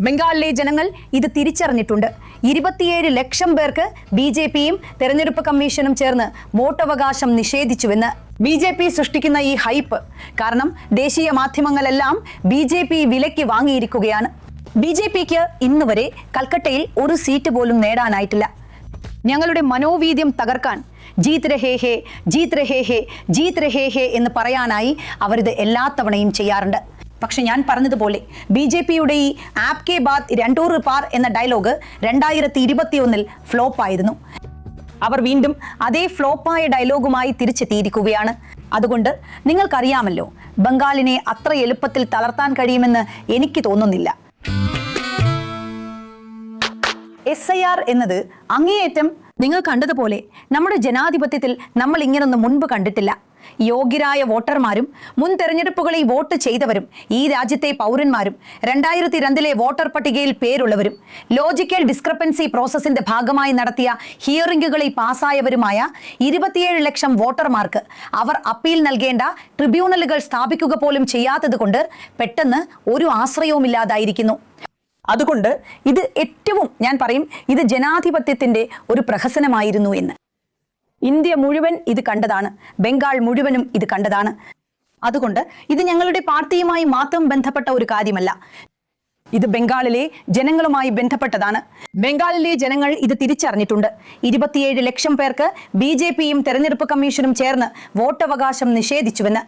ബംഗാളിലെ ജനങ്ങൾ ഇത് തിരിച്ചറിഞ്ഞിട്ടുണ്ട്. 27 ലക്ഷം പേർക്ക് BJPയും തെരഞ്ഞെടുപ്പ് കമ്മീഷനും ചേർന്ന് വോട്ടവകാശം നിഷേധിച്ചുവെന്ന്. BJP സൃഷ്ടിക്കുന്ന ഈ ഹൈപ്പ് കാരണം ദേശീയ മാധ്യമങ്ങളെല്ലാം BJP വിലയ്ക്ക് വാങ്ങിയിരിക്കുകയാണ്. BJPക്ക് ഇന്ന് വരെ കൽക്കട്ടയിൽ ഒരു സീറ്റ് പോലും നേടാനായിട്ടില്ല. ഞങ്ങളുടെ മനോവീര്യം തകർക്കാൻ ജീത് രഹേ ഹേ, ജീത് രഹേ ഹേ, ജീത് രഹേ ഹേ എന്ന് പറയാനായി അവരിത് എല്ലാ തവണയും ചെയ്യാറുണ്ട്. പക്ഷെ ഞാൻ പറഞ്ഞതുപോലെ BJPയുടെ ഈ ആപ് കെ ബാത് രണ്ടൂർ പാർ എന്ന ഡയലോഗ് 2021 ഫ്ലോപ്പായിരുന്നു. അവർ വീണ്ടും അതേ ഫ്ലോപ്പായ ഡയലോഗുമായി തിരിച്ചെത്തിയിരിക്കുകയാണ്. അതുകൊണ്ട് നിങ്ങൾക്കറിയാമല്ലോ, ബംഗാളിനെ അത്ര എളുപ്പത്തിൽ തളർത്താൻ കഴിയുമെന്ന് എനിക്ക് തോന്നുന്നില്ല. SIR എന്നത് അങ്ങേയറ്റം നിങ്ങൾ കണ്ടതുപോലെ നമ്മുടെ ജനാധിപത്യത്തിൽ നമ്മൾ ഇങ്ങനൊന്നും മുൻപ് കണ്ടിട്ടില്ല. യോഗ്യരായ വോട്ടർമാരും മുൻ തെരഞ്ഞെടുപ്പുകളിൽ വോട്ട് ചെയ്തവരും ഈ രാജ്യത്തെ പൗരന്മാരും 2002 വോട്ടർ പട്ടികയിൽ പേരുള്ളവരും ലോജിക്കൽ ഡിസ്ക്രിപ്പൻസി പ്രോസസ്സിന്റെ ഭാഗമായി നടത്തിയ ഹിയറിംഗുകളിൽ പാസ്സായവരുമായ 27 ലക്ഷം വോട്ടർമാർക്ക് അവർ അപ്പീൽ നൽകേണ്ട ട്രിബ്യൂണലുകൾ സ്ഥാപിക്കുക പോലും ചെയ്യാത്തത് കൊണ്ട് പെട്ടെന്ന് ഒരു ആശ്രയവുമില്ലാതായിരിക്കുന്നു. അതുകൊണ്ട് ഇത് ഏറ്റവും ഞാൻ പറയും, ഇത് ജനാധിപത്യത്തിന്റെ ഒരു പ്രഹസനമായിരുന്നു എന്ന്. ഇന്ത്യ മുഴുവൻ ഇത് കണ്ടതാണ്, ബംഗാൾ മുഴുവനും ഇത് കണ്ടതാണ്. അതുകൊണ്ട് ഇത് ഞങ്ങളുടെ പാർട്ടിയുമായി മാത്രം ബന്ധപ്പെട്ട ഒരു കാര്യമല്ല, ഇത് ബംഗാളിലെ ജനങ്ങളുമായി ബന്ധപ്പെട്ടതാണ്. ബംഗാളിലെ ജനങ്ങൾ ഇത് തിരിച്ചറിഞ്ഞിട്ടുണ്ട്. 27 ലക്ഷം പേർക്ക് BJPയും തെരഞ്ഞെടുപ്പ് കമ്മീഷനും ചേർന്ന് വോട്ടവകാശം നിഷേധിച്ചുവെന്ന്.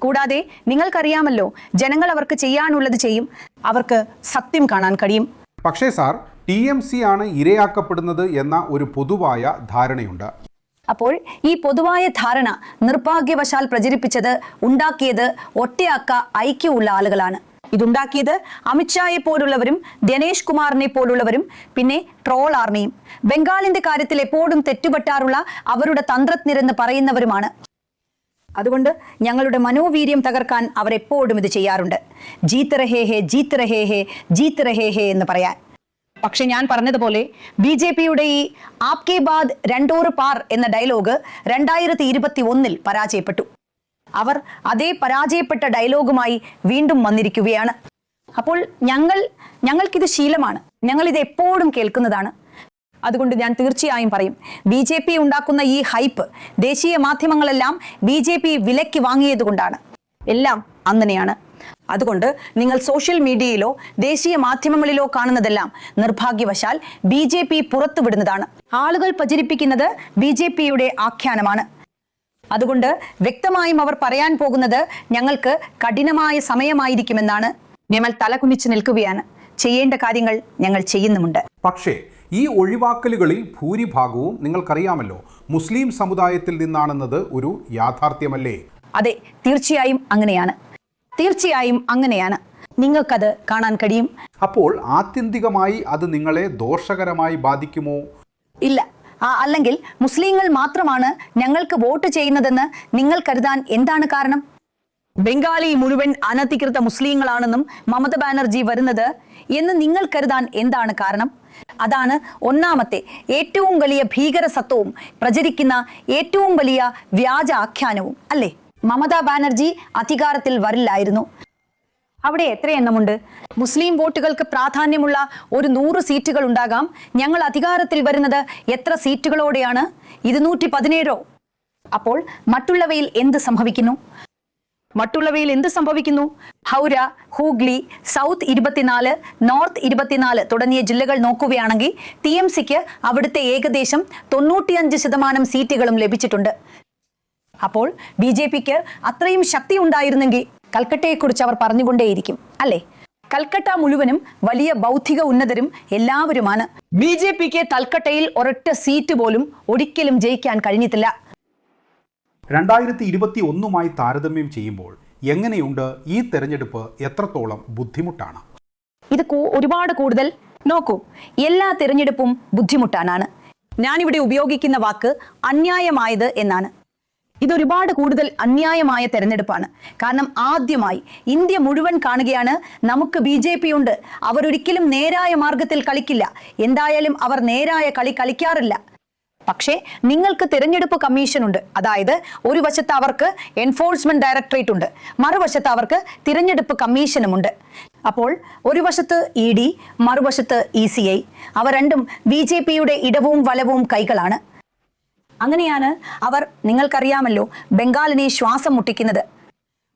കൂടാതെ നിങ്ങൾക്കറിയാമല്ലോ, ജനങ്ങൾ അവർക്ക് ചെയ്യാനുള്ളത് ചെയ്യും, അവർക്ക് സത്യം കാണാൻ കഴിയും. പക്ഷേ സാർ, TMC ആണ് ഇരയാക്കപ്പെടുന്നത് എന്ന ഒരു പൊതുവായ ധാരണയുണ്ട്. അപ്പോൾ ഈ പൊതുവായ ധാരണ നിർഭാഗ്യവശാൽ പ്രചരിപ്പിച്ചത്, ഉണ്ടാക്കിയത് ഒറ്റയാക്ക ഐക്യമുള്ള ആളുകളാണ്. ഇതുണ്ടാക്കിയത് അമിത്ഷായെ പോലുള്ളവരും ദിനേശ് കുമാറിനെ പോലുള്ളവരും പിന്നെ ട്രോൾ ആർമിയും ബംഗാളിന്റെ കാര്യത്തിൽ എപ്പോഴും തെറ്റുപറ്റാറുള്ള അവരുടെ തന്ത്രജ്ഞരെന്ന് പറയുന്നവരുമാണ്. അതുകൊണ്ട് ഞങ്ങളുടെ മനോവീര്യം തകർക്കാൻ അവർ എപ്പോഴും ഇത് ചെയ്യാറുണ്ട്. ജീത് രഹേ ഹേ, ജീത് രഹേ ഹേ, ജീത് രഹേ ഹേ എന്ന് പറയാൻ. പക്ഷെ ഞാൻ പറഞ്ഞതുപോലെ BJPയുടെ ഈ ആപ് കെ ബാത് രണ്ടൂർ പാർ എന്ന ഡയലോഗ് 2021 പരാജയപ്പെട്ടു. അവർ അതേ പരാജയപ്പെട്ട ഡയലോഗുമായി വീണ്ടും വന്നിരിക്കുകയാണ്. അപ്പോൾ ഞങ്ങൾക്കിത് ശീലമാണ്, ഞങ്ങളിത് എപ്പോഴും കേൾക്കുന്നതാണ്. അതുകൊണ്ട് ഞാൻ തീർച്ചയായും പറയും, BJP ഉണ്ടാക്കുന്ന ഈ ഹൈപ്പ് ദേശീയ മാധ്യമങ്ങളെല്ലാം BJP വിലയ്ക്ക് വാങ്ങിയതുകൊണ്ടാണ്. എല്ലാം അങ്ങനെയാണ്. അതുകൊണ്ട് നിങ്ങൾ സോഷ്യൽ മീഡിയയിലോ ദേശീയ മാധ്യമങ്ങളിലോ കാണുന്നതെല്ലാം നിർഭാഗ്യവശാൽ BJP പുറത്തുവിടുന്നതാണ്. ആളുകൾ പ്രചരിപ്പിക്കുന്നത് BJPയുടെ ആഖ്യാനമാണ്. അതുകൊണ്ട് വ്യക്തമായും അവർ പറയാൻ പോകുന്നത് ഞങ്ങൾക്ക് കഠിനമായ സമയമായിരിക്കുമെന്നാണ്. ഞങ്ങൾ തലകുനിച്ച് നിൽക്കുകയാണ്. ചെയ്യേണ്ട കാര്യങ്ങൾ ഞങ്ങൾ ചെയ്യുന്നുമുണ്ട്. പക്ഷേ ഈ ഒഴിവാക്കലുകളിൽ ഭൂരിഭാഗവും നിങ്ങൾക്കറിയാമല്ലോ, മുസ്ലിം സമുദായത്തിൽ നിന്നാണെന്നത് ഒരു യാഥാർത്ഥ്യമല്ലേ? അതെ, തീർച്ചയായും അങ്ങനെയാണ്. തീർച്ചയായും അങ്ങനെയാണ്. നിങ്ങൾക്കത് കാണാൻ കഴിയും. അപ്പോൾ ആത്യന്തികമായി അത് നിങ്ങളെ ദോഷകരമായി ബാധിക്കുമോ? ഇല്ല. അല്ലെങ്കിൽ മുസ്ലിങ്ങൾ മാത്രമാണ് ഞങ്ങൾക്ക് വോട്ട് ചെയ്യുന്നതെന്ന് നിങ്ങൾ കരുതാൻ എന്താണ് കാരണം? ബംഗാളി മുഴുവൻ അനധികൃത മുസ്ലിങ്ങളാണെന്നും മമത ബാനർജി വരുന്നത് എന്ന് നിങ്ങൾ കരുതാൻ എന്താണ് കാരണം? അതാണ് ഒന്നാമത്തെ ഏറ്റവും വലിയ ഭീകരസത്വവും പ്രചരിക്കുന്ന ഏറ്റവും വലിയ വ്യാജ ആഖ്യാനവും അല്ലേ? മമതാ ബാനർജി അധികാരത്തിൽ വരില്ലായിരുന്നു. അവിടെ എത്ര എണ്ണമുണ്ട്? മുസ്ലിം വോട്ടുകൾക്ക് പ്രാധാന്യമുള്ള ഒരു 100 സീറ്റുകൾ ഉണ്ടാകാം. ഞങ്ങൾ അധികാരത്തിൽ വരുന്നത് എത്ര സീറ്റുകളോടെയാണ്? 217. അപ്പോൾ മറ്റുള്ളവയിൽ എന്ത് സംഭവിക്കുന്നു? ഹൗര, ഹൂഗ്ലി, സൗത്ത് 24, നോർത്ത് 24 തുടങ്ങിയ ജില്ലകൾ നോക്കുകയാണെങ്കിൽ TMCക്ക് അവിടുത്തെ ഏകദേശം 95% സീറ്റുകളും ലഭിച്ചിട്ടുണ്ട്. അപ്പോൾ BJPക്ക് അത്രയും ശക്തി ഉണ്ടായിരുന്നെങ്കിൽ കൽക്കട്ടയെക്കുറിച്ച് അവർ പറഞ്ഞുകൊണ്ടേയിരിക്കും അല്ലേ? കൽക്കട്ട മുഴുവനും വലിയ ബൗദ്ധിക ഉന്നതരും എല്ലാവരുമാണ്. BJPക്ക് കൽക്കട്ടയിൽ ഒരൊറ്റ സീറ്റ് പോലും ഒരിക്കലും ജയിക്കാൻ കഴിഞ്ഞിട്ടില്ല. 2021 താരതമ്യം ചെയ്യുമ്പോൾ എങ്ങനെയുണ്ട് ഈ തെരഞ്ഞെടുപ്പ്? എത്രത്തോളം ബുദ്ധിമുട്ടാണ് ഇത്? ഒരുപാട് കൂടുതൽ. നോക്കൂ, എല്ലാ തെരഞ്ഞെടുപ്പും ബുദ്ധിമുട്ടാണ്. ഞാനിവിടെ ഉപയോഗിക്കുന്ന വാക്ക് അന്യായമായത് എന്നാണ്. ഇതൊരുപാട് കൂടുതൽ അന്യായമായ തെരഞ്ഞെടുപ്പാണ്. കാരണം ആദ്യമായി ഇന്ത്യ മുഴുവൻ കാണുകയാണ് നമുക്ക് BJP ഉണ്ട്. അവരൊരിക്കലും നേരായ മാർഗത്തിൽ കളിക്കില്ല. എന്തായാലും അവർ നേരായ കളി കളിക്കാറില്ല. പക്ഷേ നിങ്ങൾക്ക് തിരഞ്ഞെടുപ്പ് കമ്മീഷൻ ഉണ്ട്. അതായത് ഒരു വശത്ത് അവർക്ക് എൻഫോഴ്സ്മെന്റ് ഡയറക്ടറേറ്റ് ഉണ്ട്, മറുവശത്ത് അവർക്ക് തിരഞ്ഞെടുപ്പ് കമ്മീഷനുമുണ്ട്. അപ്പോൾ ഒരു വശത്ത് ED, മറുവശത്ത് ECI. അവ രണ്ടും BJPയുടെ ഇടവും വലവും കൈകളാണ്. അങ്ങനെയാണ് അവർ, നിങ്ങൾക്കറിയാമല്ലോ, ബംഗാളിനെ ശ്വാസം മുട്ടിക്കുന്നത്.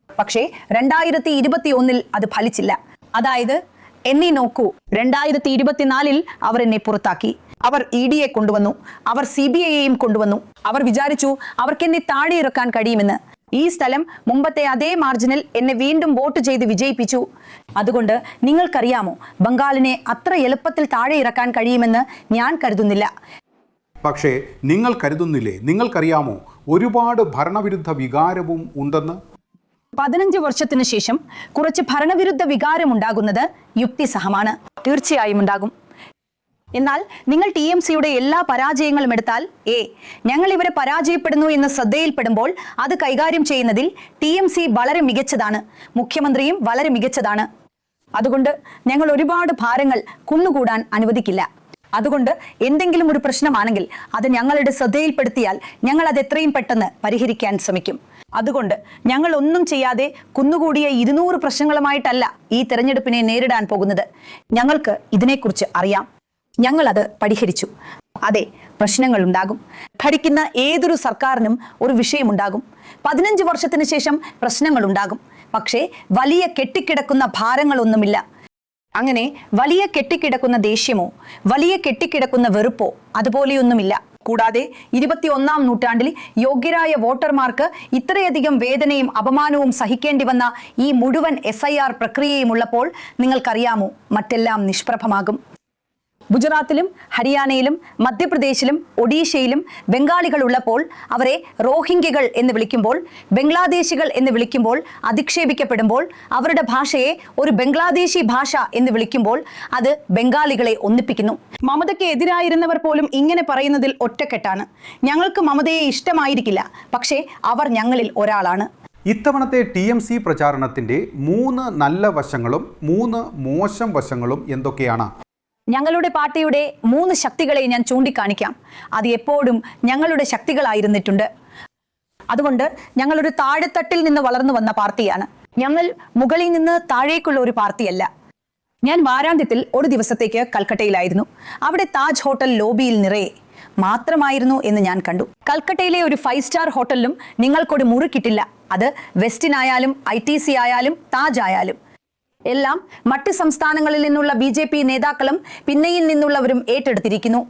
പക്ഷേ 2021 അത് ഫലിച്ചില്ല. അതായത് എന്നെ നോക്കൂ, 2024 അവർ എന്നെ പുറത്താക്കി. അവർ EDയെ കൊണ്ടുവന്നു, അവർ CBIയെയും കൊണ്ടുവന്നു. അവർ വിചാരിച്ചു അവർക്ക് എന്നെ താഴെ ഇറക്കാൻ കഴിയുമെന്ന്. ഈ സ്ഥലം മുമ്പത്തെ അതേ മാർജിനിൽ എന്നെ വീണ്ടും വോട്ട് ചെയ്ത് വിജയിപ്പിച്ചു. അതുകൊണ്ട് നിങ്ങൾക്കറിയാമോ, ബംഗാളിനെ അത്ര എളുപ്പത്തിൽ താഴെ ഇറക്കാൻ കഴിയുമെന്ന് ഞാൻ കരുതുന്നില്ല. പക്ഷേ നിങ്ങൾ കരുതുന്നില്ലേ, നിങ്ങൾക്കറിയാമോ, ഒരുപാട് ഭരണവിരുദ്ധ വികാരവും ഉണ്ടെന്ന്? 15 വർഷത്തിനു ശേഷം കുറച്ച് ഭരണവിരുദ്ധ വികാരം ഉണ്ടാകുന്നത് യുക്തിസഹമാണ്. തീർച്ചയായും ഉണ്ടാകും. എന്നാൽ നിങ്ങൾ TMCയുടെ എല്ലാ പരാജയങ്ങളും എടുത്താൽ ഞങ്ങൾ ഇവരെ പരാജയപ്പെടുന്നു എന്ന് ശ്രദ്ധയിൽപ്പെടുമ്പോൾ അത് കൈകാര്യം ചെയ്യുന്നതിൽ TMC വളരെ മികച്ചതാണ്, മുഖ്യമന്ത്രിയും വളരെ മികച്ചതാണ്. അതുകൊണ്ട് ഞങ്ങൾ ഒരുപാട് ഭാരങ്ങൾ കുന്നുകൂടാൻ അനുവദിക്കില്ല. അതുകൊണ്ട് എന്തെങ്കിലും ഒരു പ്രശ്നമാണെങ്കിൽ അത് ഞങ്ങളുടെ ശ്രദ്ധയിൽപ്പെടുത്തിയാൽ ഞങ്ങൾ അത് എത്രയും പെട്ടെന്ന് പരിഹരിക്കാൻ ശ്രമിക്കും. അതുകൊണ്ട് ഞങ്ങൾ ഒന്നും ചെയ്യാതെ കുന്നുകൂടിയ 200 പ്രശ്നങ്ങളുമായിട്ടല്ല ഈ തെരഞ്ഞെടുപ്പിനെ നേരിടാൻ പോകുന്നത്. ഞങ്ങൾക്ക് ഇതിനെക്കുറിച്ച് അറിയാം. ഞങ്ങൾ അത് പരിഹരിച്ചു. അതെ, പ്രശ്നങ്ങൾ ഉണ്ടാകും. ഭരിക്കുന്ന ഏതൊരു സർക്കാരിനും ഒരു വിഷയമുണ്ടാകും. 15 വർഷത്തിന് ശേഷം പ്രശ്നങ്ങൾ ഉണ്ടാകും. പക്ഷേ വലിയ കെട്ടിക്കിടക്കുന്ന ഭാരങ്ങളൊന്നുമില്ല. അങ്ങനെ വലിയ കെട്ടിക്കിടക്കുന്ന ദേഷ്യമോ വലിയ കെട്ടിക്കിടക്കുന്ന വെറുപ്പോ അതുപോലെയൊന്നുമില്ല. കൂടാതെ 21-ാം നൂറ്റാണ്ടിൽ യോഗ്യരായ വോട്ടർമാർക്ക് ഇത്രയധികം വേദനയും അപമാനവും സഹിക്കേണ്ടി വന്ന ഈ മുഴുവൻ SIR പ്രക്രിയയും ഉള്ളപ്പോൾ നിങ്ങൾക്കറിയാമോ, മറ്റെല്ലാം നിഷ്പ്രഭമാകും. ഗുജറാത്തിലും ഹരിയാനയിലും മധ്യപ്രദേശിലും ഒഡീഷയിലും ബംഗാളികൾ ഉള്ളപ്പോൾ അവരെ റോഹിംഗ്യകൾ എന്ന് വിളിക്കുമ്പോൾ, ബംഗ്ലാദേശികൾ എന്ന് വിളിക്കുമ്പോൾ, അധിക്ഷേപിക്കപ്പെടുമ്പോൾ, അവരുടെ ഭാഷയെ ഒരു ബംഗ്ലാദേശി ഭാഷ എന്ന് വിളിക്കുമ്പോൾ അത് ബംഗാളികളെ ഒന്നിപ്പിക്കുന്നു. മമതയ്ക്ക് എതിരായിരുന്നവർ പോലും ഇങ്ങനെ പറയുന്നതിൽ ഒറ്റക്കെട്ടാണ്. ഞങ്ങൾക്ക് മമതയെ ഇഷ്ടമായിരിക്കില്ല, പക്ഷേ അവർ ഞങ്ങളിൽ ഒരാളാണ്. ഇത്തവണത്തെ TMC പ്രചാരണത്തിൻ്റെ 3 നല്ല വശങ്ങളും 3 മോശം വശങ്ങളും എന്തൊക്കെയാണ്? ഞങ്ങളുടെ പാർട്ടിയുടെ 3 ശക്തികളെ ഞാൻ ചൂണ്ടിക്കാണിക്കാം. അത് എപ്പോഴും ഞങ്ങളുടെ ശക്തികളായിരുന്നിട്ടുണ്ട്. അതുകൊണ്ട് ഞങ്ങളൊരു താഴെത്തട്ടിൽ നിന്ന് വളർന്നു വന്ന പാർട്ടിയാണ്. ഞങ്ങൾ മുകളിൽ നിന്ന് താഴേക്കുള്ള ഒരു പാർട്ടിയല്ല. ഞാൻ വാരാന്ത്യത്തിൽ ഒരു ദിവസത്തേക്ക് കൽക്കട്ടയിലായിരുന്നു. അവിടെ താജ് ഹോട്ടൽ ലോബിയിൽ നിറയെ മാത്രമായിരുന്നു എന്ന് ഞാൻ കണ്ടു. കൽക്കട്ടയിലെ ഒരു 5 സ്റ്റാർ ഹോട്ടലിലും നിങ്ങൾക്കൊരു മുറി കിട്ടില്ല. അത് വെസ്റ്റിൻ ആയാലും ITC ആയാലും താജ് ആയാലും എല്ലാം മറ്റ് സംസ്ഥാനങ്ങളിൽ നിന്നുള്ള BJP നേതാക്കളും പിന്നെയിൽ നിന്നുള്ളവരും ഏറ്റെടുത്തിരിക്കുന്നു.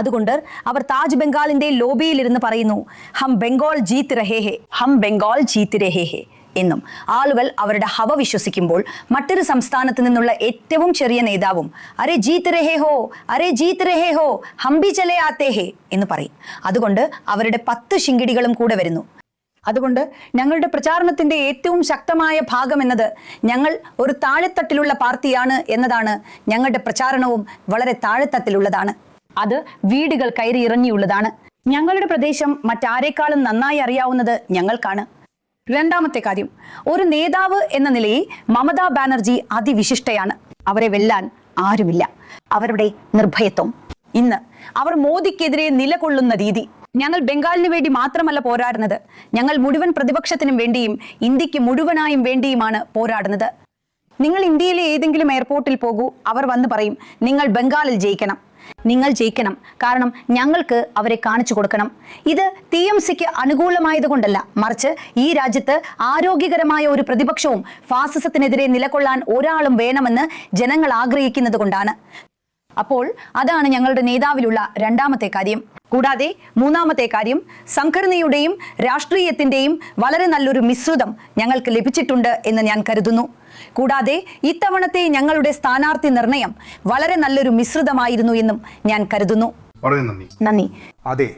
അതുകൊണ്ട് അവർ താജ് ബംഗാളിന്റെ ലോബിയിലിരുന്ന് പറയുന്നു, ഹം ബംഗാൾ ജീത്ത് രഹേ ഹേ, ഹം ബംഗാൾ ജീത്ത് രഹേ ഹേ എന്നും. ആളുകൾ അവരുടെ ഹവ വിശ്വസിക്കുമ്പോൾ മറ്റൊരു സംസ്ഥാനത്ത് നിന്നുള്ള ഏറ്റവും ചെറിയ നേതാവും അരെ ജീത്ത് രഹേ ഹോ, അരെ ജീത്ത് രഹേ ഹോ, ഹം ബി ചലേ ആത്തേ ഹേ എന്ന് പറയും. അതുകൊണ്ട് അവരുടെ 10 ശിങ്കിടികളും കൂടെ വരുന്നു. അതുകൊണ്ട് ഞങ്ങളുടെ പ്രചാരണത്തിന്റെ ഏറ്റവും ശക്തമായ ഭാഗം എന്നത് ഞങ്ങൾ ഒരു താഴെത്തട്ടിലുള്ള പാർട്ടിയാണ് എന്നതാണ്. ഞങ്ങളുടെ പ്രചാരണവും വളരെ താഴെത്തട്ടിലുള്ളതാണ്. അത് വീടുകൾ കയറി ഇറങ്ങിയുള്ളതാണ്. ഞങ്ങളുടെ പ്രദേശം മറ്റാരേക്കാളും നന്നായി അറിയാവുന്നത് ഞങ്ങൾക്കാണ്. രണ്ടാമത്തെ കാര്യം, ഒരു നേതാവ് എന്ന നിലയിൽ മമതാ ബാനർജി അതിവിശിഷ്ടയാണ്. അവരെ വെല്ലാൻ ആരുമില്ല. അവരുടെ നിർഭയത്വം, ഇന്ന് അവർ മോദിക്കെതിരെ നിലകൊള്ളുന്ന രീതി. ഞങ്ങൾ ബംഗാളിന് വേണ്ടി മാത്രമല്ല പോരാടുന്നത്, ഞങ്ങൾ മുഴുവൻ പ്രതിപക്ഷത്തിനും വേണ്ടിയും ഇന്ത്യക്ക് മുഴുവനായും വേണ്ടിയുമാണ് പോരാടുന്നത്. നിങ്ങൾ ഇന്ത്യയിലെ ഏതെങ്കിലും എയർപോർട്ടിൽ പോകൂ, അവർ വന്ന് പറയും നിങ്ങൾ ബംഗാളിൽ ജയിക്കണം. നിങ്ങൾ ജയിക്കണം, കാരണം ഞങ്ങൾക്ക് അവരെ കാണിച്ചു കൊടുക്കണം. ഇത് TMCക്ക് അനുകൂലമായതുകൊണ്ടല്ല, മറിച്ച് ഈ രാജ്യത്ത് ആരോഗ്യകരമായ ഒരു പ്രതിപക്ഷവും ഫാസിസത്തിനെതിരെ നിലകൊള്ളാൻ ഒരാളും വേണമെന്ന് ജനങ്ങൾ ആഗ്രഹിക്കുന്നത് കൊണ്ടാണ്. അപ്പോൾ അതാണ് ഞങ്ങളുടെ നേതാവിലുള്ള രണ്ടാമത്തെ കാര്യം. കൂടാതെ മൂന്നാമത്തെ കാര്യം, സംഘടനയുടെയും രാഷ്ട്രീയത്തിന്റെയും വളരെ നല്ലൊരു മിശ്രിതം ഞങ്ങൾക്ക് ലഭിച്ചിട്ടുണ്ട് എന്ന് ഞാൻ കരുതുന്നു. കൂടാതെ ഇത്തവണത്തെ ഞങ്ങളുടെ സ്ഥാനാർത്ഥി നിർണയം വളരെ നല്ലൊരു മിശ്രിതമായിരുന്നു എന്നും ഞാൻ കരുതുന്നു. വളരെ നന്ദി. നന്ദി. അതെ,